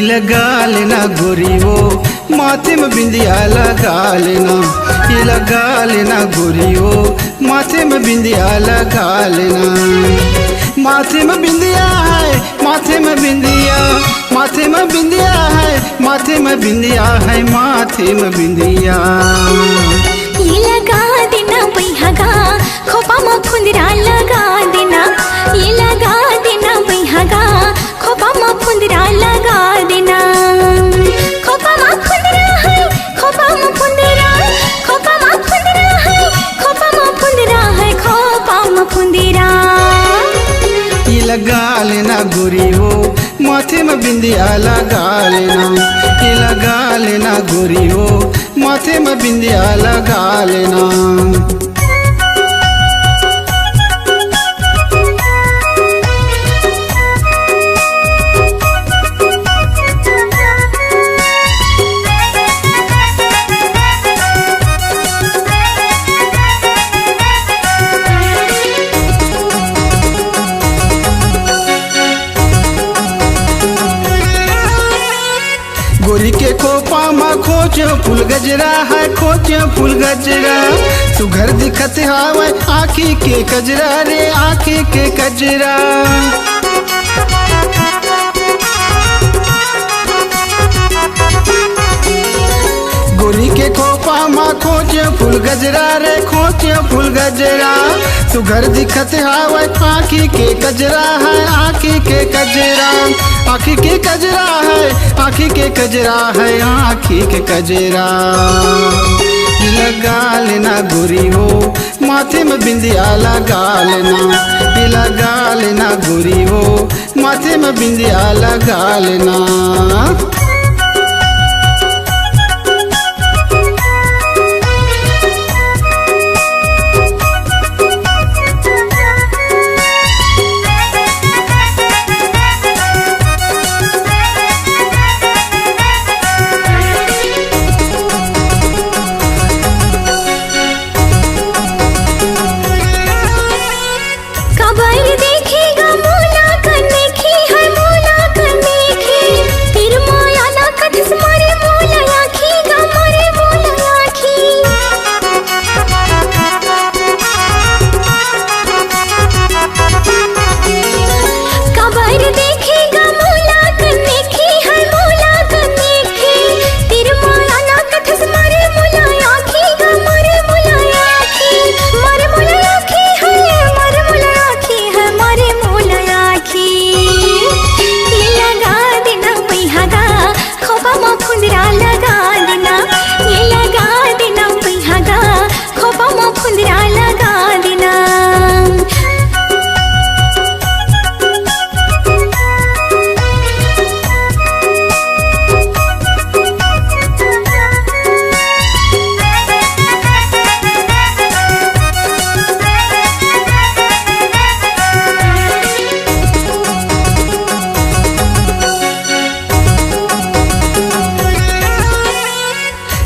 लगा लेना गोरी वो माथे में बिंदिया लगा लेना, ये लगा लेना गोरी वो माथे में बिंदिया लगा लेना। माथे में बिंदिया है, माथे में बिंदिया, माथे में बिंदिया है, माथे में बिंदिया है, माथे में बिंदिया। ये लगा देना बैहगा खोपा में फुंदरा लगा देना, ये लगा देना बैहगा खोपा में फुंदरा लगा देना। खोपा में फुंदरा है, खोपा में फुंदरा, खोपा में फुंदरा है, खोपा में फुंदरा है, खोपा में फुंदरा। ये लगा लेना गोरी वो माथे में बिंदिया लगा लेना, ये लगा लेना गोरी वो माथे में बिंदिया लगा लेना। गोरी के खोपा में खोच फूल गजरा है, खोच फूल गजरा सुघर दिखत हवे आँखी के कजरा रे, आँखी के कजरा। गोरी के खोपा में खोच फूल गजरा रे, खोच फूल गजरा सुघर दिखत हवे आँखी के कजरा है, आँखी के कजरा। आँखी के कजरा है, आँखी के कजरा है, आँखी के कजरा। लगा लेना गोरी हो माथे में बिंदिया लगा लेना, ये लगा लेना गोरी हो माथे में बिंदिया लगा लेना।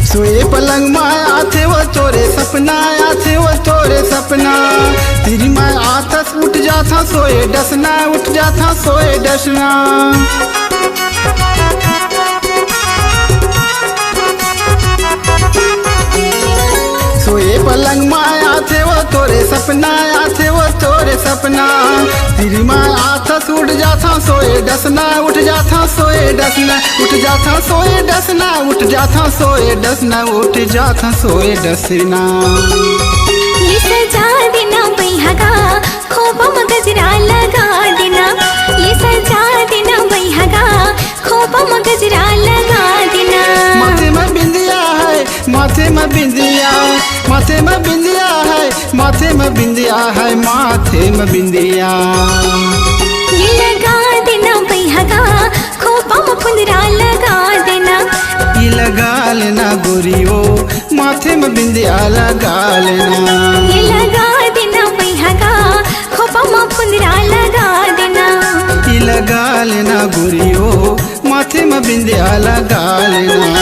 सोए पलंग माँ आथे वो तोरे सपना, आथे वो तोरे सपना। तेरी माँ आतस उठ जाता सोए डसना, उठ जाता सोए डसना। सोए पलंग माँ आथे वो तोरे सपना, आथे वो तोरे सपना। तेरी माँ आतस उठ जाता सोए डसना, उठ जाता सोए डसना, उठ जाता सोए डसना, उठ जाता सोए डसना, उठ जाता सोए डसना। ये सजा देना बैहगा खोपा में गजरा लगा देना, ये सजा देना बैहगा खोपा में गजरा लगा देना। माथे में बिंदिया है, माथे में बिंदिया, माथे में बिंदिया है, माथे में बिंदिया है, माथे में बिंदिया। ये लगा देना बैहगा खोपा में फुंदरा लगा देना, ये लगा लेना गोरी हो माथे में बिंदिया लगा लेना। ये लगा देना बैहगा खोपा में फुंदरा लगा देना, ये लगा लेना गोरी हो माथे में बिंदिया लगा लेना।